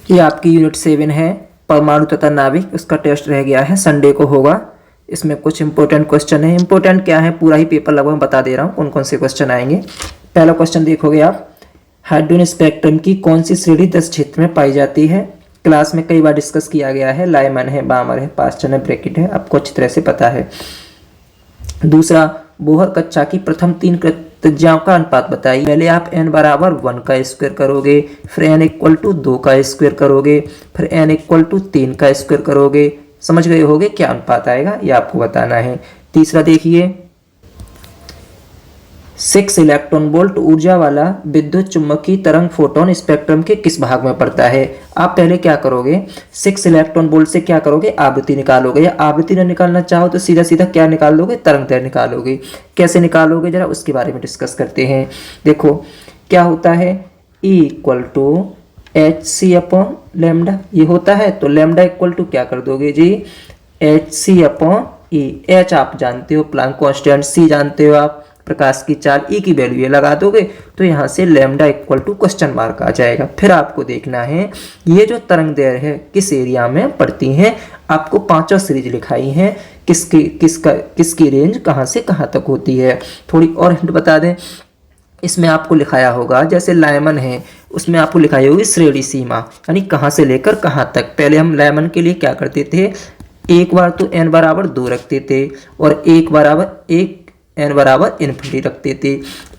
ये आपकी यूनिट 7 है, परमाणु तथा नाभिक। उसका टेस्ट रह गया है, संडे को होगा। इसमें कुछ इंपॉर्टेंट क्वेश्चन है। इंपॉर्टेंट क्या है, पूरा ही पेपर लगभग बता दे रहा हूँ कौन कौन से क्वेश्चन आएंगे। पहला क्वेश्चन देखोगे आप, हाइड्रोजन स्पेक्ट्रम की कौन सी श्रेणी 10 क्षेत्र में पाई जाती है। क्लास में कई बार डिस्कस किया गया है। लाइमन है, बामर है, पास्चन है, ब्रैकेट है, आपको अच्छी तरह से पता है। दूसरा, बोहर कक्षा की प्रथम 3 त्रिज्याओं का अनुपात बताइए। पहले आप n बराबर 1 का स्क्वायर करोगे, फिर n इक्वल टू 2 का स्क्वायर करोगे, फिर n इक्वल टू 3 का स्क्वायर करोगे। समझ गए होगे क्या अनुपात आएगा, ये आपको बताना है। तीसरा देखिए, 6 इलेक्ट्रॉन वोल्ट ऊर्जा वाला विद्युत चुम्बकीय तरंग फोटोन स्पेक्ट्रम के किस भाग में पड़ता है। आप पहले क्या करोगे, 6 इलेक्ट्रॉन वोल्ट से क्या करोगे, आवृत्ति निकालोगे, या आवृत्ति न निकालना चाहो तो सीधा सीधा क्या निकाल लोगे, तरंग दैर्ध्य निकालोगे। कैसे निकालोगे जरा उसके बारे में डिस्कस करते हैं। देखो क्या होता है, E equal to H C upon lambda, ये होता है तो लेमडा इक्वल टू क्या कर दोगे जी, एच सी अपॉन ई। एच आप जानते हो प्लांक कांस्टेंट, सी जानते हो आप प्रकाश की चाल, ई की वैल्यू ये लगा दोगे तो यहाँ से lambda equal to question mark आ जाएगा। फिर आपको देखना है ये जो तरंग दैर्ध्य है किस एरिया में पड़ती हैं। आपको 5 सीरीज लिखाई है, किसकी रेंज कहाँ से कहाँ तक होती है। थोड़ी और हिंट बता दें, इसमें आपको लिखाया होगा जैसे लाइमन है उसमें आपको लिखाई होगी श्रेणी सीमा, यानी कहाँ से लेकर कहाँ तक। पहले हम लाइमन के लिए क्या करते थे, एक बार तो n बराबर 2 रखते थे और एक n बराबर इन्फिनिटी रखते थे।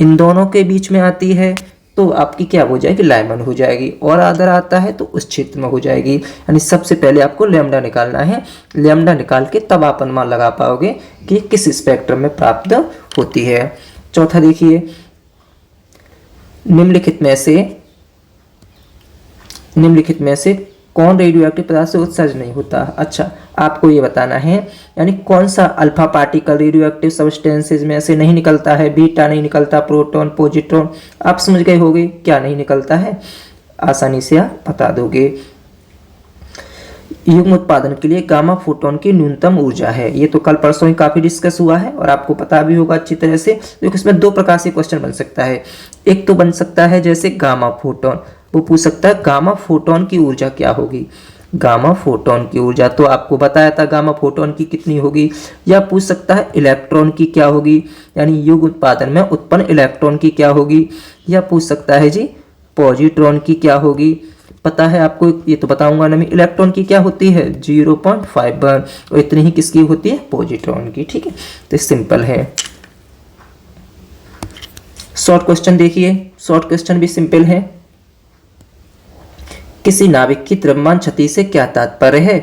इन दोनों के बीच में आती है तो आपकी क्या हो जाएगी, लाइमन हो जाएगी। और अदर आता है तो उस क्षेत्र में हो जाएगी। यानी सबसे पहले आपको लैम्डा निकालना है। लैम्डा निकाल के तब आप अनुमान लगा पाओगे कि किस स्पेक्ट्रम में प्राप्त होती है। चौथा देखिए, निम्नलिखित में से कौन रेडियो एक्टिव पदार्थ से उत्सर्जन नहीं होता। अच्छा, आपको ये बताना है यानी कौन सा alpha particle radio active substances में से नहीं निकलता है। बीटा नहीं निकलता, प्रोटॉन, पॉजिट्रॉन। आप समझ गए होगे क्या नहीं निकलता है, आसानी से आप बता दोगे। युग्म उत्पादन के लिए गामा फोटोन की न्यूनतम ऊर्जा है। ये तो कल परसों ही काफी डिस्कस हुआ है और आपको पता भी होगा अच्छी तरह से। देखो इसमें 2 प्रकार से क्वेश्चन बन सकता है। एक तो बन सकता है जैसे गामा फोटोन, वो पूछ सकता है गामा फोटोन की ऊर्जा क्या होगी। गामा फोटोन की ऊर्जा तो आपको बताया था गामा फोटोन की कितनी होगी। या पूछ सकता है इलेक्ट्रॉन की क्या होगी, यानी युग्म उत्पादन में उत्पन्न इलेक्ट्रॉन की क्या होगी। या पूछ सकता है जी पॉजिट्रॉन की क्या होगी। पता है आपको, ये तो बताऊंगा ना मैं। इलेक्ट्रॉन की क्या होती है 0.51 और इतनी ही किसकी होती है, पॉजिट्रॉन की। ठीक है, तो सिंपल है। शॉर्ट क्वेश्चन देखिए, शॉर्ट क्वेश्चन भी सिंपल है। किसी नाभिक की द्रव्यमान क्षति से क्या तात्पर्य है,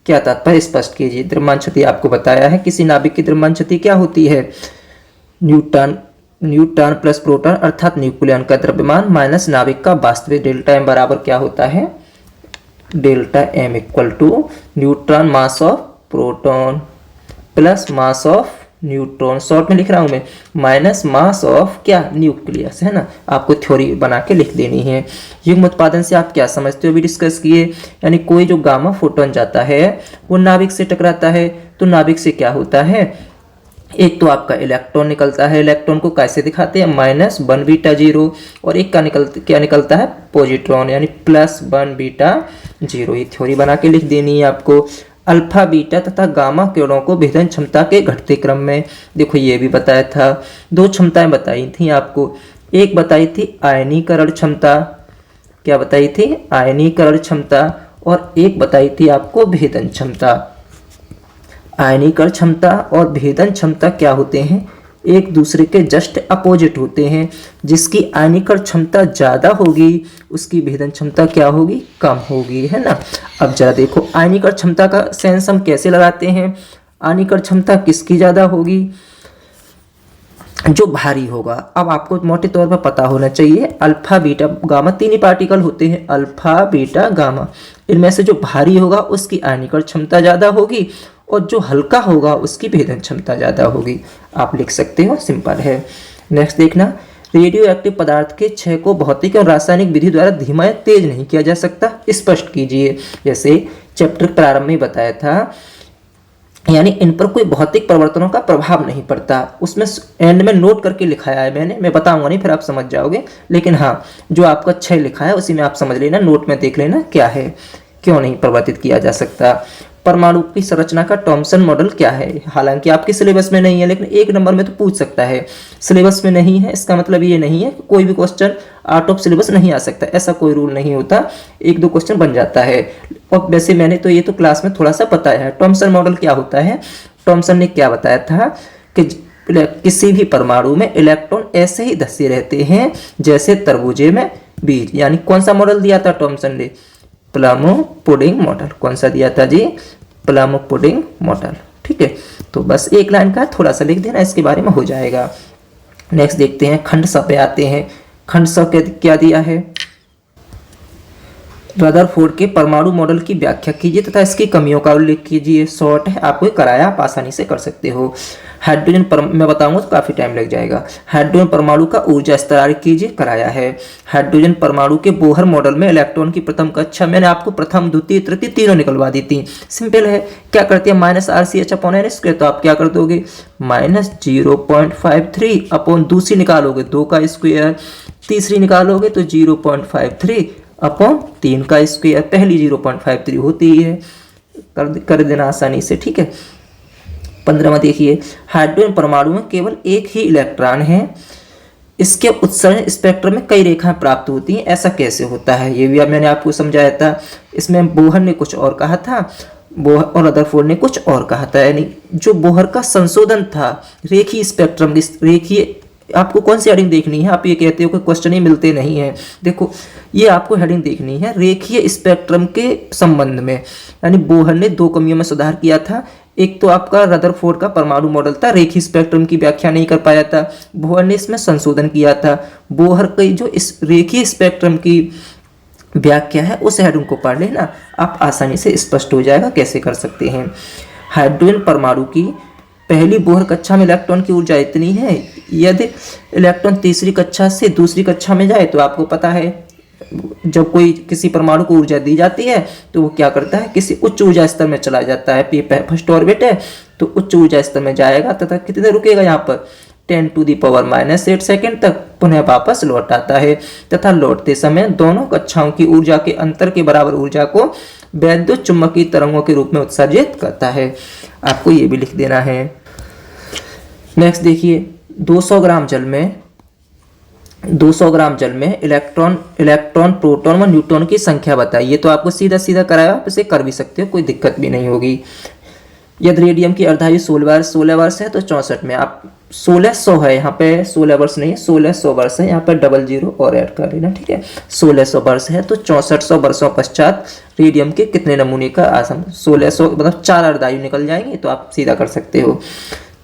क्या तात्पर्य स्पष्ट कीजिए। द्रव्यमान क्षति आपको बताया है, किसी नाभिक की द्रव्यमान क्षति क्या होती है, न्यूट्रॉन प्लस प्रोटॉन अर्थात न्यूक्लियन का द्रव्यमान माइनस नाभिक का वास्तविक। डेल्टा एम बराबर क्या होता है, delta M equal to neutron mass of proton plus mass of neutron, short में लिख रहा हूं मैं, माइनस मास ऑफ क्या, न्यूक्लियस, है ना। आपको थ्योरी बना के लिख देनी है। युग्म उत्पादन से आप क्या समझते हो भी डिस्कस किए, यानी कोई जो गामा फोटोन जाता है वो नाभिक से टकराता है तो नाभिक से क्या होता है, एक तो आपका इलेक्ट्रॉन निकलता है। इलेक्ट्रॉन को कैसे दिखाते हैं, -1 बीटा 0, और एक का क्या निकलता है, पॉजिट्रॉन, यानी +1 बीटा 0। ये थ्योरी बना के लिख देनी है आपको। अल्फा बीटा तथा गामा किरणों को भेदन क्षमता के घटते क्रम में, देखो ये भी बताया था। 2 क्षमताएं बताई थी आपको, एक बताई थी आयनीकरण क्षमता, क्या बताई थी, आयनीकरण क्षमता, और एक बताई थी आपको भेदन क्षमता। आयनीकरण क्षमता और भेदन क्षमता क्या होते हैं, एक दूसरे के जस्ट अपोजिट होते हैं। जिसकी आयनीकरण क्षमता ज़्यादा होगी उसकी भेदन क्षमता क्या होगी, कम होगी, है ना। अब जरा देखो आयनीकरण क्षमता का सेंस हम कैसे लगाते हैं। आयनीकरण क्षमता किसकी ज़्यादा होगी, जो भारी होगा। अब आपको मोटे तौर पर पता होना चाहिए अल्फा बीटा गामा 3 ही पार्टिकल होते हैं, अल्फा बीटा गामा। इनमें से जो भारी होगा उसकी आयनीकरण क्षमता ज़्यादा होगी और जो हल्का होगा उसकी भेदन क्षमता ज़्यादा होगी। आप लिख सकते हो, सिंपल है। नेक्स्ट देखना, रेडियो एक्टिव पदार्थ के क्षय को भौतिक और रासायनिक विधि द्वारा धीमा या तेज नहीं किया जा सकता, स्पष्ट कीजिए। जैसे चैप्टर प्रारंभ में बताया था यानी इन पर कोई भौतिक परिवर्तनों का प्रभाव नहीं पड़ता। उसमें एंड में नोट करके लिखाया है मैंने, मैं बताऊंगा नहीं फिर आप समझ जाओगे, लेकिन हाँ जो आपका 6 लिखा है उसी में आप समझ लेना, नोट में देख लेना क्या है, क्यों नहीं परिवर्तित किया जा सकता। परमाणु की संरचना का थॉम्सन मॉडल क्या है? हालांकि आपके सिलेबस में नहीं है लेकिन 1 नंबर में तो पूछ सकता है। सिलेबस में नहीं है इसका मतलब ये नहीं है कि कोई भी क्वेश्चन आउट ऑफ सिलेबस नहीं आ सकता, ऐसा कोई रूल नहीं होता, 1-2 क्वेश्चन बन जाता है। और वैसे मैंने तो ये तो क्लास में थोड़ा सा बताया है। थॉम्सन मॉडल क्या होता है? थॉम्सन ने क्या बताया था कि किसी भी परमाणु में इलेक्ट्रॉन ऐसे ही धंसे रहते हैं जैसे तरबूजे में बीज। यानी कौन सा मॉडल दिया था थॉम्सन ने? प्लामो पुडिंग मॉडल। कौन सा दिया था जी? प्लामो पुडिंग मॉडल। ठीक है, तो बस 1 लाइन का थोड़ा सा लिख देना, इसके बारे में हो जाएगा। नेक्स्ट देखते हैं, खंड स पे आते हैं। खंड स क्या दिया है? रदरफोर्ड के परमाणु मॉडल की व्याख्या कीजिए तथा इसकी कमियों का उल्लेख कीजिए। शॉर्ट है, आपको कराया, आप आसानी से कर सकते हो। हाइड्रोजन मैं बताऊंगा तो काफी टाइम लग जाएगा। हाइड्रोजन परमाणु का ऊर्जा स्तर कीजिए, कराया है। हाइड्रोजन परमाणु के बोहर मॉडल में इलेक्ट्रॉन की प्रथम कक्षा मैंने आपको प्रथम द्वितीय तृतीय तीनों निकलवा दी थी। सिंपल है, क्या करती है -RCH/n², तो आप क्या कर दोगे -0.53 अपॉन दूसरी निकालोगे 2 का स्क्वायर, तीसरी निकालोगे तो 0.53 अपॉन 3 का स्क्वायर। पहली 0.53 होती है, कर देना आसानी से। ठीक है, 15वां देखिए, हाइड्रोजन परमाणु में केवल एक ही इलेक्ट्रॉन है, इसके उत्सर्जन स्पेक्ट्रम में कई रेखाएं प्राप्त होती हैं, ऐसा कैसे होता है? ये भी अब मैंने आपको समझाया था। इसमें बोहर ने कुछ और कहा था, बोहर और रदरफोर्ड ने कुछ और कहा था। यानी जो बोहर का संशोधन था रेखीय स्पेक्ट्रम, रेखीय, आपको कौन सी हेडिंग देखनी है? आप ये कहते हो कि क्वेश्चन ही मिलते नहीं है, देखो ये आपको हेडिंग देखनी है रेखीय स्पेक्ट्रम के संबंध में। यानी बोहर ने 2 कमियों में सुधार किया था। एक तो आपका रदरफोर्ड का परमाणु मॉडल था, रेखीय स्पेक्ट्रम की व्याख्या नहीं कर पाया था, बोहर ने इसमें संशोधन किया था। बोहर की जो इस रेखीय स्पेक्ट्रम की व्याख्या है उस हेडिंग को पढ़ लेना, आप आसानी से स्पष्ट हो जाएगा कैसे कर सकते हैं। हाइड्रोजन परमाणु की पहली बोहर कक्षा में इलेक्ट्रॉन की ऊर्जा इतनी है, यदि इलेक्ट्रॉन तीसरी कक्षा से दूसरी कक्षा में जाए तो आपको पता है जब कोई किसी परमाणु को ऊर्जा दी जाती है तो वो क्या करता है, किसी उच्च ऊर्जा स्तर में चला जाता है। फर्स्ट ऑर्बिट है तो उच्च ऊर्जा स्तर में जाएगा तथा कितने रुकेगा यहाँ पर 10⁻⁸ सेकंड तक पुनः वापस लौट आता है तथा लौटते समय दोनों कक्षाओं की ऊर्जा के अंतर के बराबर ऊर्जा को वैद्युत चुम्बकीय तरंगों के रूप में उत्सर्जित करता है। आपको ये भी लिख देना है। नेक्स्ट देखिए, 200 ग्राम जल में इलेक्ट्रॉन, प्रोटॉन व न्यूट्रॉन की संख्या बताइए। ये तो आपको सीधा सीधा कराया, आप इसे कर भी सकते हो, कोई दिक्कत भी नहीं होगी। यदि रेडियम की अर्धायु 16 वर्ष है तो 64 में आप 1600 है, यहाँ पे 16 वर्ष नहीं है 1600 वर्ष है, यहाँ पे 00 और ऐड कर लेना। ठीक है, 1600 वर्ष है तो 6400 वर्षों पश्चात रेडियम के कितने नमूने का आसम 1600 मतलब 4 अर्धायु निकल जाएंगे, तो आप सीधा कर सकते हो।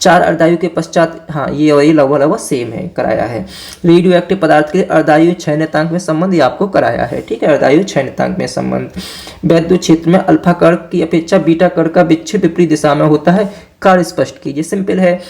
4 अर्धायु के पश्चात, हाँ ये और ये लगभग सेम है, कराया है। रेडियो एक्टिव पदार्थ के लिए अर्धायु क्षय नियतांक में संबंध, ये आपको कराया है। ठीक है, अर्धायु क्षय नियतांक में संबंध। वैद्युत क्षेत्र में अल्फा कण की अपेक्षा बीटा कण का विक्षेप विपरीत दिशा में होता है, कार्य स्पष्ट कीजिए। सिंपल है,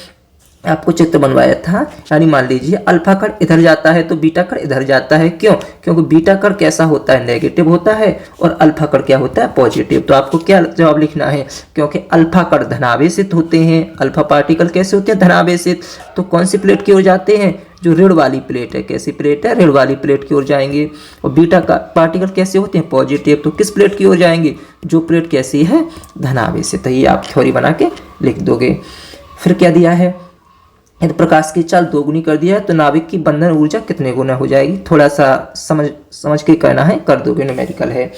आपको चित्र बनवाया था। यानी मान लीजिए अल्फा कण इधर जाता है तो बीटा कण इधर जाता है, क्यों? क्योंकि बीटा कण कैसा होता है, नेगेटिव होता है, और अल्फा कण क्या होता है, पॉजिटिव। तो आपको क्या जवाब लिखना है, क्योंकि अल्फा कण धनावेशित होते हैं, अल्फा पार्टिकल कैसे होते हैं, धनावेशित। तो कौन सी प्लेट की ओर जाते हैं, जो ऋण वाली प्लेट है। कैसी प्लेट है, ऋण वाली प्लेट की ओर जाएंगे। और बीटा का पार्टिकल कैसे होते हैं, पॉजिटिव। तो किस प्लेट की ओर जाएंगे, जो प्लेट कैसी है, धनावेशित है। ये आप थ्योरी बना के लिख दोगे। फिर क्या दिया है, यदि प्रकाश की चाल 2 गुनी कर दिया है तो नाभिक की बंधन ऊर्जा कितने गुना हो जाएगी। थोड़ा सा समझ के करना है, कर दोगे, न्यूमेरिकल है।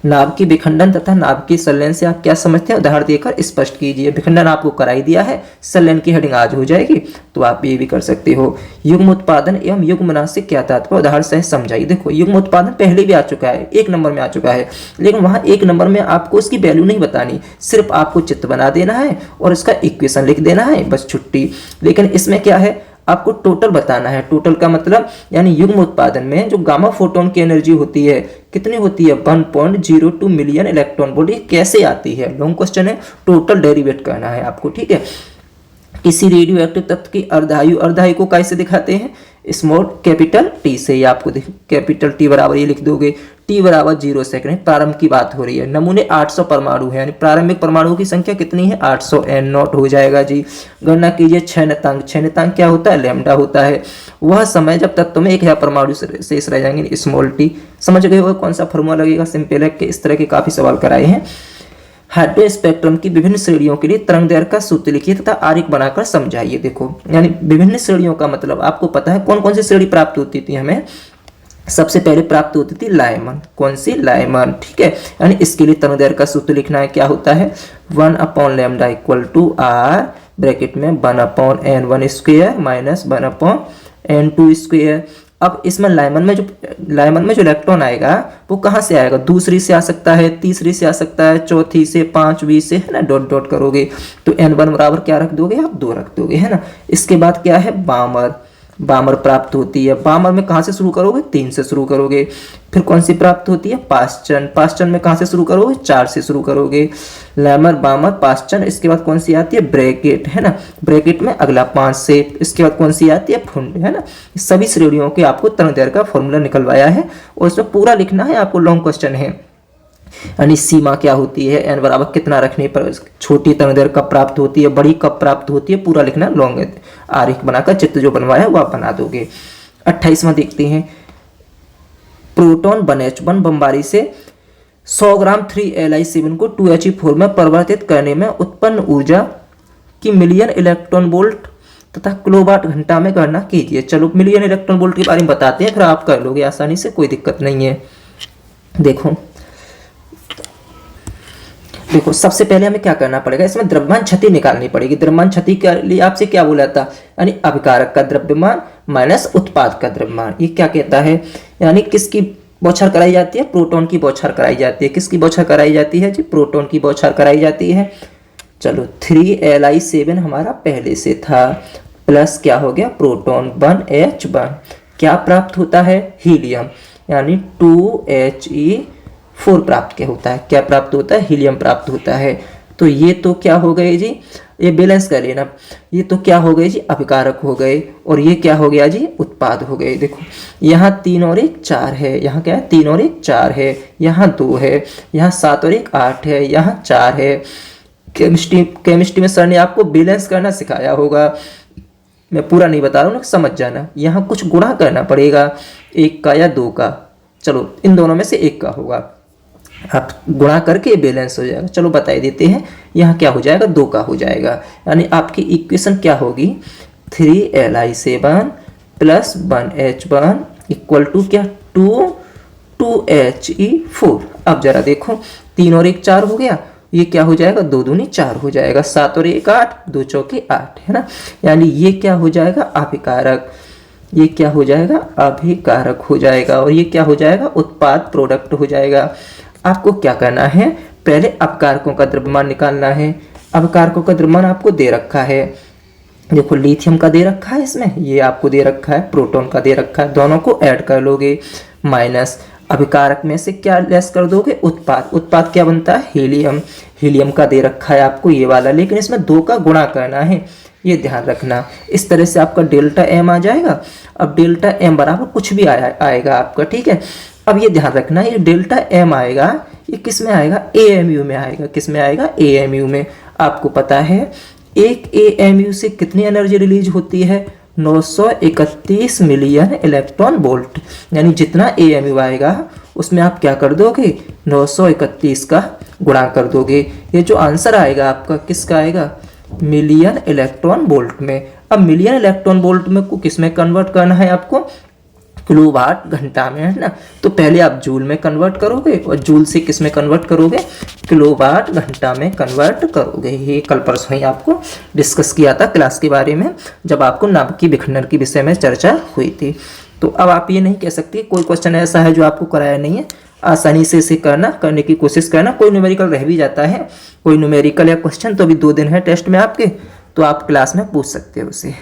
नाभ की विखंडन तथा नाभ की संलयन से आप क्या समझते हैं, उदाहरण देकर स्पष्ट कीजिए। विखंडन आपको कराई दिया है, संलयन की हेडिंग आज हो जाएगी, तो आप ये भी कर सकते हो। युग्म उत्पादन एवं युग्मनाश से क्या तात्पर्य, उदाहरण से समझाइए। देखो युग्म उत्पादन पहले भी आ चुका है, 1 नंबर में आ चुका है, लेकिन वहाँ 1 नंबर में आपको उसकी वैल्यू नहीं बतानी, सिर्फ आपको चित्र बना देना है और इसका इक्वेशन लिख देना है, बस छुट्टी। लेकिन इसमें क्या है, आपको टोटल बताना है। टोटल का मतलब यानी युग्म उत्पादन में जो गामा फोटोन की एनर्जी होती है कितनी होती है, 1.02 मिलियन इलेक्ट्रॉन वोल्ट। ये कैसे आती है, लॉन्ग क्वेश्चन है, टोटल डेरिवेट करना है आपको। ठीक है, किसी रेडियो एक्टिव तत्व की अर्धायु को कैसे दिखाते हैं, स्मॉल कैपिटल टी से। ये आपको कैपिटल टी बराबर ये लिख दोगे, t बराबर 0 सेकंड, प्रारंभ की बात हो रही है। नमूने 800 परमाणु है, यानी प्रारंभिक परमाणुओं की संख्या कितनी है 800, n नॉट हो जाएगा जी। गणना कीजिए क्षय नियतांक क्या होता है लैम्डा होता है। वह समय जब तत्व में 1000 परमाणु शेष रह जाएंगे, स्मॉल टी। समझ गए वो कौन सा फॉर्मूला लगेगा, सिंपल है कि इस तरह के काफी सवाल कराए हैं। हाइड्रो स्पेक्ट्रम की विभिन्न श्रेणियों के लिए तरंग दैर्घ्य का सूत्र लिखिए तथा आरेख बनाकर समझाइए। देखो यानी विभिन्न श्रेणियों का मतलब आपको पता है कौन कौन सी श्रेणी प्राप्त होती थी हमें। सबसे पहले प्राप्त होती थी लाइमन, कौन सी लाइमन, ठीक है। यानी इसके लिए तरंग दैर्घ्य का सूत्र लिखना है, क्या होता है 1/λ इक्वल टू r ब्रैकेट में 1/n1 square minus 1/n2 square. अब इसमें लाइमन में जो इलेक्ट्रॉन आएगा वो कहाँ से आएगा, दूसरी से आ सकता है, तीसरी से आ सकता है, चौथी से, पांचवी से, है ना, डॉट डॉट करोगे तो n1 बराबर क्या रख दोगे आप 2 रख दोगे, है ना। इसके बाद क्या है बामर प्राप्त होती है। बामर में कहाँ से शुरू करोगे 3 से शुरू करोगे। फिर कौन सी प्राप्त होती है पासचन में कहाँ से शुरू करोगे 4 से शुरू करोगे। लैमर बामर पासचन, इसके बाद कौन सी आती है ब्रैकेट, है ना, ब्रैकेट में अगला 5 से। इसके बाद कौन सी आती है फुंड, है ना। सभी श्रेणियों के आपको तरंग दैर्घ्य का फॉर्मूला निकलवाया है और इसमें पूरा लिखना है आपको, लॉन्ग क्वेश्चन है। यानी सीमा क्या होती है, n बराबर कितना रखने पर छोटी तरंग दैर्घ्य कब प्राप्त होती है, बड़ी कब प्राप्त होती है, पूरा लिखना लॉन्ग आरेख बनाकर चित्र जो बनवाया वो आप बना दोगे। 28वां देखते हैं। प्रोटॉन 1H1 बमबारी से 100 ग्राम 3Li7 को 2He4 में परिवर्तित करने में उत्पन्न ऊर्जा की मिलियन इलेक्ट्रॉन वोल्ट तथा किलोवाट घंटा में गणना कीजिए। चलो मिलियन इलेक्ट्रॉन वोल्ट के बारे में बताते हैं, फिर आप कर लोगे आसानी से, कोई दिक्कत नहीं है। देखो सबसे पहले हमें क्या करना पड़ेगा, इसमें द्रव्यमान क्षति निकालनी पड़ेगी। द्रव्यमान क्षति के लिए आपसे क्या बोला था, यानी अभिकारक का द्रव्यमान माइनस उत्पाद का द्रव्यमान। ये क्या कहता है, यानी किसकी बौछार कराई जाती है, प्रोटॉन की बौछार कराई जाती है। किसकी बौछार कराई जाती है जी, प्रोटॉन की बौछार कराई जाती है। चलो 3Li7 हमारा पहले से था, प्लस क्या हो गया प्रोटॉन 1H1, क्या प्राप्त होता है हीलियम, यानी 2He4 प्राप्त क्या होता है, क्या प्राप्त होता है हीलियम प्राप्त होता है। तो ये तो क्या हो गए जी, ये बैलेंस कर लेना, ये तो क्या हो गए जी अभिकारक हो गए, और ये क्या हो गया जी उत्पाद हो गए। देखो यहाँ 3 और 1 4 है, यहाँ क्या है 3 और 1 4 है, यहाँ 2 है, यहाँ 7 और 1 8 है, यहाँ 4 है। केमिस्ट्री में सर ने आपको बैलेंस करना सिखाया होगा, मैं पूरा नहीं बता रहा हूँ, समझ जाना। यहाँ कुछ गुणा करना पड़ेगा 1 का या 2 का, चलो इन दोनों में से 1 का होगा, आप गुणा करके बैलेंस हो जाएगा। चलो बता देते हैं, यहाँ क्या हो जाएगा 2 का हो जाएगा। यानी आपकी इक्वेशन क्या होगी 3Li7 plus 1H1 equal to क्या 2He4। अब जरा देखो 3 और 1 4 हो गया, ये क्या हो जाएगा 2 दूनी 4 हो जाएगा, 7 और 1 8, 2 चौके 8, है ना। यानी ये क्या हो जाएगा अभिकारक, ये क्या हो जाएगा अभिकारक हो जाएगा, और ये क्या हो जाएगा उत्पाद प्रोडक्ट हो जाएगा। आपको क्या करना है, पहले अपकारकों का द्रव्यमान निकालना है। अपकारकों का द्रव्यमान आपको दे रखा है, देखो लिथियम का दे रखा है, इसमें ये आपको दे रखा है, प्रोटॉन का दे रखा है, दोनों को ऐड कर लोगे, माइनस अभिकारक में से क्या लेस कर दोगे उत्पाद। उत्पाद क्या बनता है हीलियम, हीलियम का दे रखा है आपको ये वाला, लेकिन इसमें 2 का गुणा करना है, ये ध्यान रखना। इस तरह से आपका डेल्टा एम आ जाएगा। अब डेल्टा एम बराबर कुछ भी आएगा आपका, ठीक है। अब ये ध्यान रखना, ये डेल्टा एम आएगा, ये किस में आएगा एएमयू में आएगा, किस में आएगा एएमयू में। आपको पता है एक एएमयू से कितनी एनर्जी रिलीज होती है 931 मिलियन इलेक्ट्रॉन वोल्ट। यानी जितना एएमयू आएगा उसमें आप क्या कर दोगे 931 का गुणा कर दोगे। ये जो आंसर आएगा आपका किसका आएगा मिलियन इलेक्ट्रॉन वोल्ट में। अब मिलियन इलेक्ट्रॉन वोल्ट में को किस में कन्वर्ट करना है आपको किलोवाट घंटा में, है ना। तो पहले आप जूल में कन्वर्ट करोगे और जूल से किस में कन्वर्ट करोगे किलोवाट घंटा में कन्वर्ट करोगे। ये कल परसों ही आपको डिस्कस किया था क्लास के बारे में, जब आपको नाभिकीय विखंडन के विषय में चर्चा हुई थी। तो अब आप ये नहीं कह सकते कोई क्वेश्चन ऐसा है जो आपको कराया नहीं है, आसानी से इसे करने की कोशिश करना। कोई न्यूमेरिकल रह भी जाता है, कोई न्यूमेरिकल या क्वेश्चन तो अभी 2 दिन है टेस्ट में आपके, तो आप क्लास में पूछ सकते हो उसे।